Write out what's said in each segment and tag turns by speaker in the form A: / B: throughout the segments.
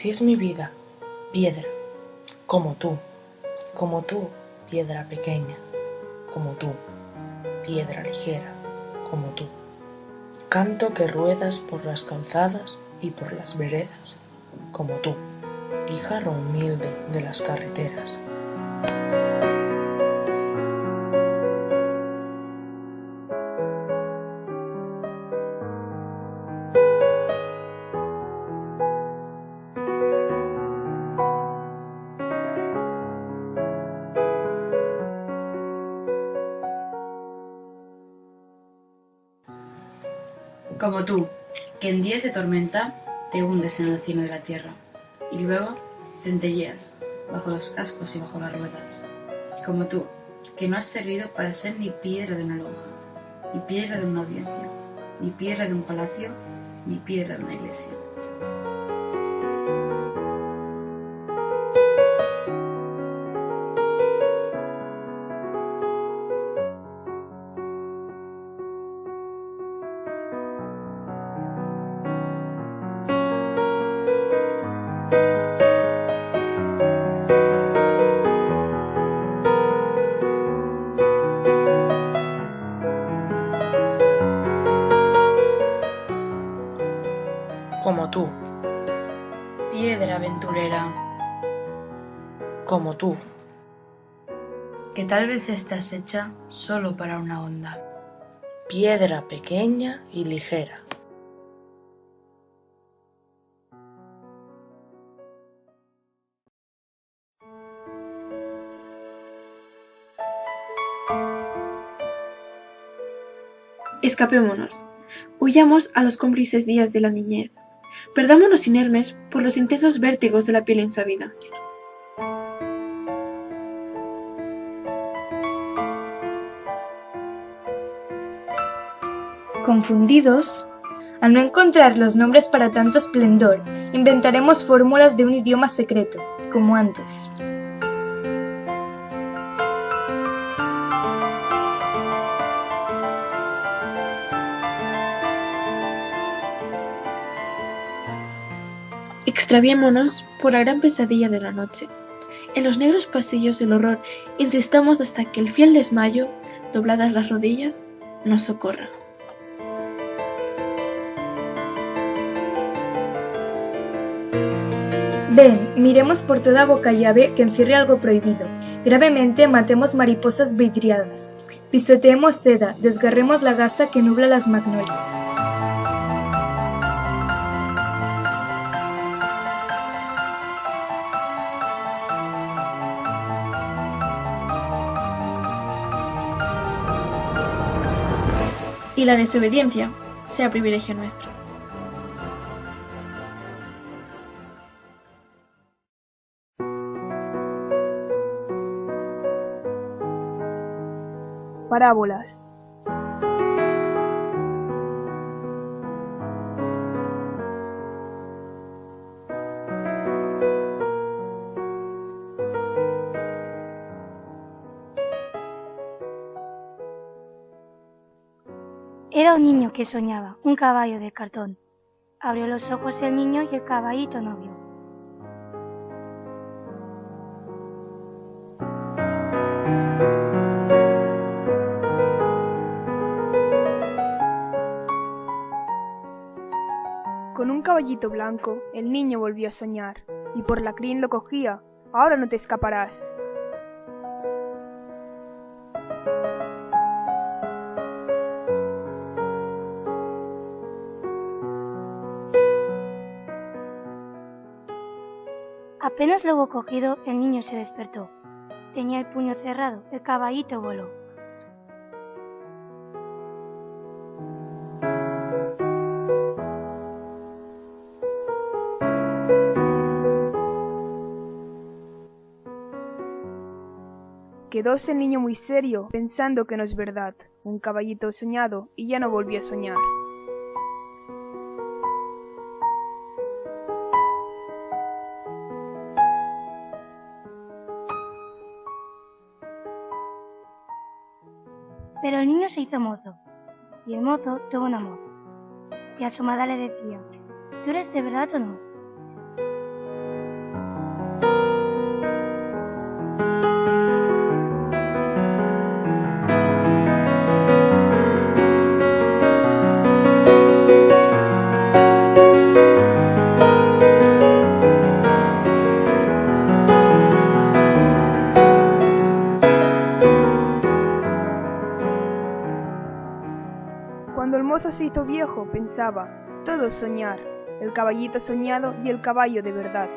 A: así es mi vida, piedra, como tú, piedra pequeña, como tú, piedra ligera, como tú. Canto que ruedas por las calzadas y por las veredas, como tú, guijarro humilde de las carreteras.
B: Como tú, que en días de tormenta te hundes en el cieno de la tierra y luego centelleas bajo los cascos y bajo las ruedas. Como tú, que no has servido para ser ni piedra de una lonja, ni piedra de una audiencia, ni piedra de un palacio, ni piedra de una iglesia.
A: Como tú,
B: Piedra aventurera,
A: como tú,
B: que tal vez estás hecha solo para una onda.
A: piedra pequeña y ligera.
C: Escapémonos, huyamos a los cómplices días de la niñez, perdámonos inermes por los intensos vértigos de la piel insabida.
D: Confundidos, al no encontrar los nombres para tanto esplendor, inventaremos fórmulas de un idioma secreto, como antes.
C: Extraviémonos por la gran pesadilla de la noche. En los negros pasillos del horror insistamos hasta que el fiel desmayo, dobladas las rodillas, nos socorra.
D: Ven, miremos por toda boca llave que encierre algo prohibido. Gravemente matemos mariposas vidriadas. Pisoteemos seda, desgarremos la gasa que nubla las magnolias.
C: Y la desobediencia sea privilegio nuestro.
E: Parábolas.
F: Era un niño que soñaba, un caballo de cartón. Abrió los ojos el niño y el caballito no vio.
E: Con un caballito blanco, el niño volvió a soñar, y por la crin lo cogía. Ahora no te escaparás.
F: Apenas lo hubo cogido, el niño se despertó. Tenía el puño cerrado, el caballito voló.
E: Quedóse el niño muy serio, pensando que no es verdad. Un caballito soñado, y ya no volvió a soñar.
F: Pero el niño se hizo mozo, y el mozo tuvo una moza, y asomada le decía: ¿tú eres de verdad o no?
E: caballito se hizo viejo, pensaba, todo es soñar, el caballito soñado y el caballo de verdad.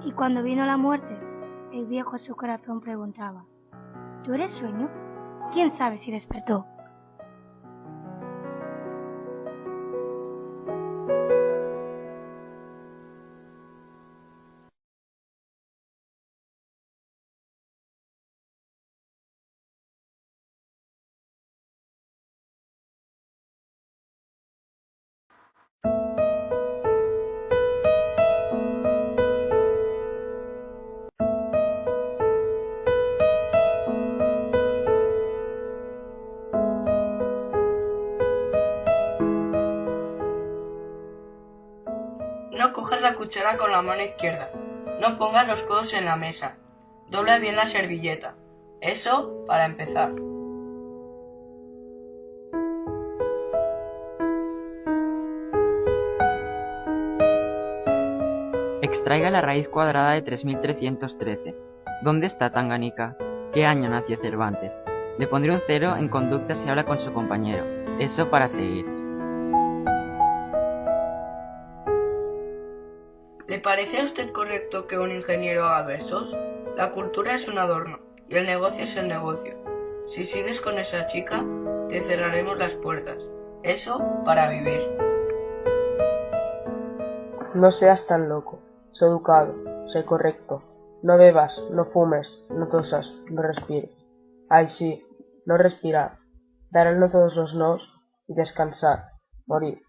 F: Y cuando vino la muerte, el viejo a su corazón preguntaba, ¿tú eres sueño? ¿Quién sabe si despertó?
G: No cojas la cuchara con la mano izquierda. No pongas los codos en la mesa. Dobla bien la servilleta. Eso para empezar.
H: Extraiga la raíz cuadrada de 3313. ¿Dónde está Tanganica? ¿Qué año nació Cervantes? Le pondré un 0 en conducta si habla con su compañero. Eso para seguir.
G: ¿Le parece a usted correcto que un ingeniero haga versos? La cultura es un adorno y el negocio es el negocio. Si sigues con esa chica, te cerraremos las puertas. Eso para vivir.
A: No seas tan loco. Sé educado, sé correcto. No bebas, no fumes, no tosas, no respires. Ay sí, no respirar. Dar el no todos los nos y descansar, morir.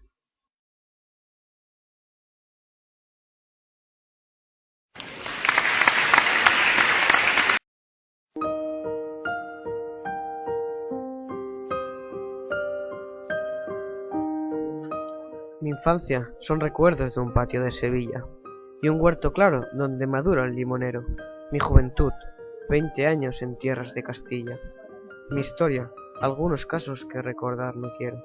I: Mi infancia son recuerdos de un patio de Sevilla y un huerto claro donde madura el limonero. Mi juventud, 20 años en tierras de Castilla. Mi historia, algunos casos que recordar no quiero.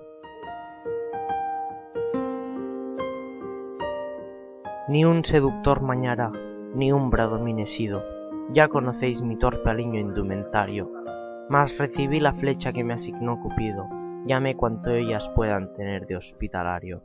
J: Ni un seductor mañará, ni un bradomín he sido. Ya conocéis mi torpe aliño indumentario. Mas recibí la flecha que me asignó Cupido. Llame cuanto ellas puedan tener de hospitalario.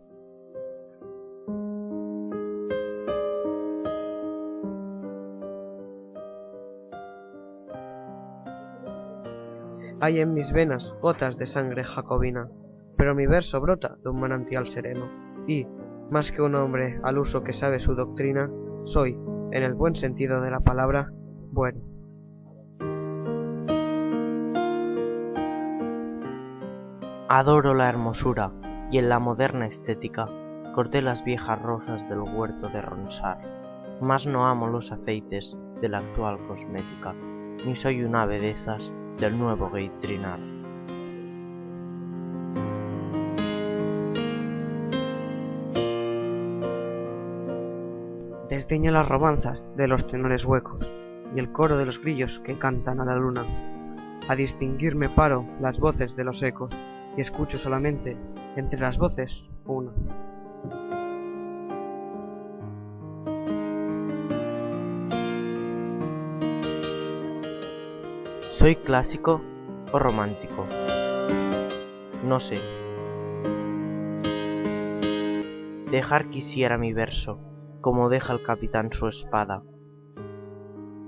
I: Hay en mis venas gotas de sangre jacobina, pero mi verso brota de un manantial sereno, y, más que un hombre al uso que sabe su doctrina, soy, en el buen sentido de la palabra, bueno.
J: Adoro la hermosura, y en la moderna estética corté las viejas rosas del huerto de Ronsard, mas no amo los aceites de la actual cosmética, ni soy un ave de esas del nuevo gaitrinar.
I: Desdeño las romanzas de los tenores huecos y el coro de los grillos que cantan a la luna. A distinguirme paro las voces de los ecos y escucho solamente entre las voces una.
J: ¿Soy clásico o romántico? No sé. Dejar quisiera mi verso, como deja el capitán su espada,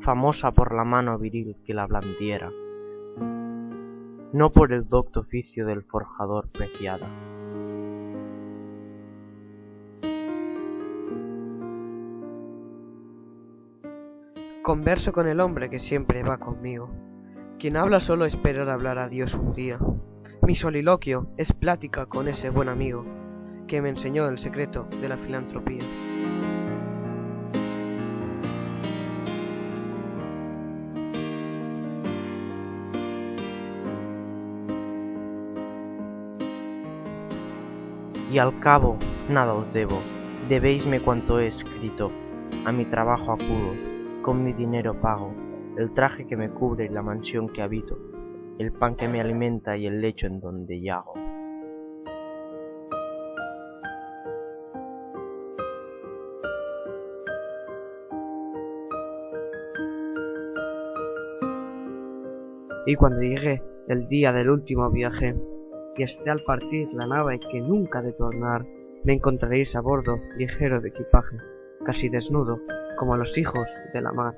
J: famosa por la mano viril que la blandiera, no por el docto oficio del forjador preciada.
I: Converso con el hombre que siempre va conmigo. Quien habla solo espera hablar a Dios un día. Mi soliloquio es plática con ese buen amigo que me enseñó el secreto de la filantropía.
J: Y al cabo, nada os debo, debéisme cuanto he escrito, a mi trabajo acudo, con mi dinero pago, el traje que me cubre y la mansión que habito, el pan que me alimenta y el lecho en donde yago.
I: Y cuando llegue el día del último viaje, y esté al partir la nave que nunca ha de tornar, me encontraréis a bordo, ligero de equipaje, casi desnudo, como los hijos de la mar.